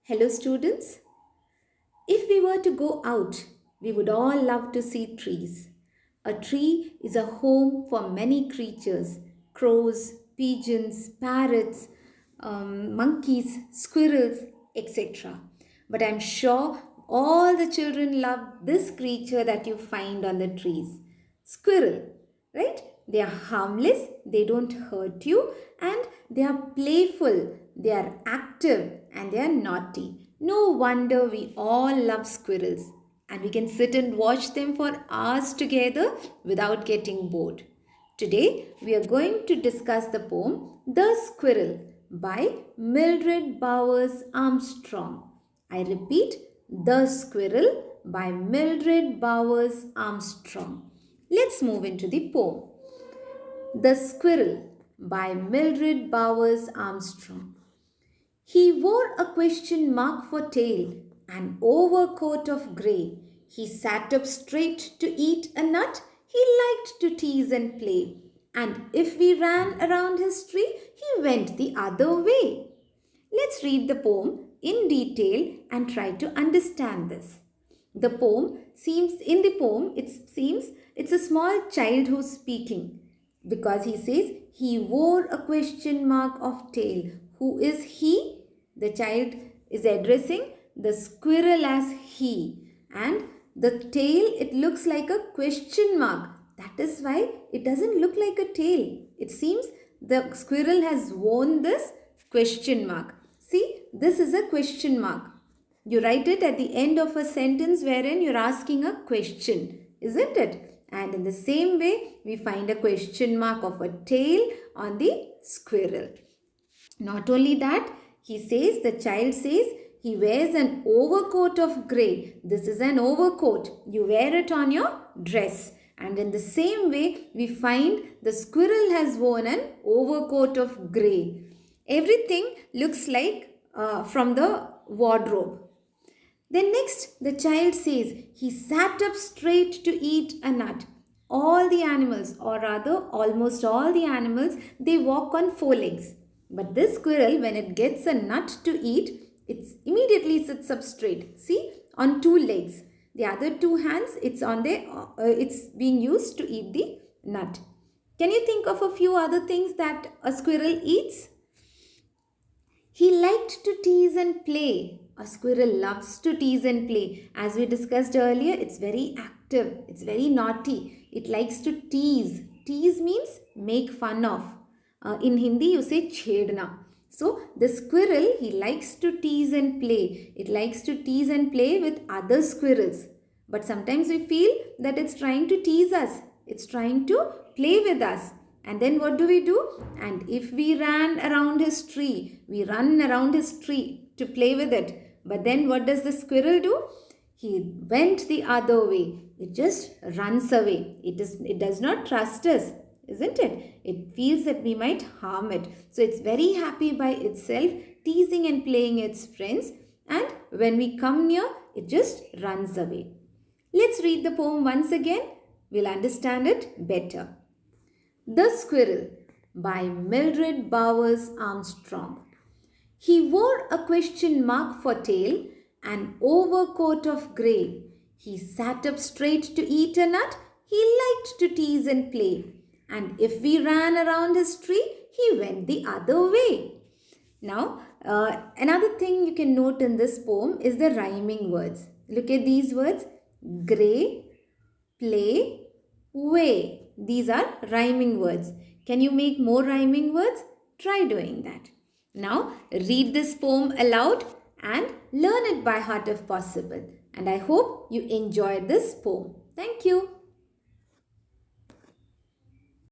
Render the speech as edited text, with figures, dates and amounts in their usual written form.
Hello students. If we were to go out, we would all love to see trees. A tree is a home for many creatures: crows, pigeons, parrots, monkeys, squirrels, etc. But I'm sure all the children love this creature that you find on the trees: squirrel, right? They are harmless, they don't hurt you, and they are playful, they are active, and they are naughty. No wonder we all love squirrels, and we can sit and watch them for hours together without getting bored. Today, we are going to discuss the poem The Squirrel by Mildred Bowers Armstrong. I repeat, The Squirrel by Mildred Bowers Armstrong. Let's move into the poem. The Squirrel by Mildred Bowers Armstrong. He wore a question mark for tail, an overcoat of grey. He sat up straight to eat a nut. He liked to tease and play. And if we ran around his tree, he went the other way. Let's read the poem in detail and try to understand this. In the poem, it seems it's a small child who's speaking, because he says he wore a question mark of tail. Who is he? The child is addressing the squirrel as he, and the tail, it looks like a question mark. That is why it doesn't look like a tail. It seems the squirrel has worn this question mark. See, this is a question mark. You write it at the end of a sentence wherein you're asking a question, isn't it? And in the same way, we find a question mark of a tail on the squirrel. Not only that, the child says, he wears an overcoat of grey. This is an overcoat. You wear it on your dress. And in the same way, we find the squirrel has worn an overcoat of grey. Everything looks like from the wardrobe. Then next, the child says, he sat up straight to eat a nut. All the animals, or rather almost all the animals, they walk on four legs. But this squirrel, when it gets a nut to eat, it immediately sits up straight. See, on two legs. The other two hands, it's being used to eat the nut. Can you think of a few other things that a squirrel eats? He liked to tease and play. A squirrel loves to tease and play. As we discussed earlier, it's very active. It's very naughty. It likes to tease. Tease means make fun of. In Hindi, you say chedna. So, the squirrel, he likes to tease and play. It likes to tease and play with other squirrels. But sometimes we feel that it's trying to tease us. It's trying to play with us. And then what do? And if we ran around his tree, we run around his tree to play with it. But then what does the squirrel do? He went the other way. It just runs away. It does not trust us, isn't it? It feels that we might harm it. So it's very happy by itself, teasing and playing its friends. And when we come near, it just runs away. Let's read the poem once again. We'll understand it better. The Squirrel by Mildred Bowers Armstrong. He wore a question mark for tail, an overcoat of grey. He sat up straight to eat a nut. He liked to tease and play. And if we ran around his tree, he went the other way. Now, another thing you can note in this poem is the rhyming words. Look at these words: grey, play, way. These are rhyming words. Can you make more rhyming words? Try doing that. Now, read this poem aloud and learn it by heart if possible. And I hope you enjoyed this poem. Thank you.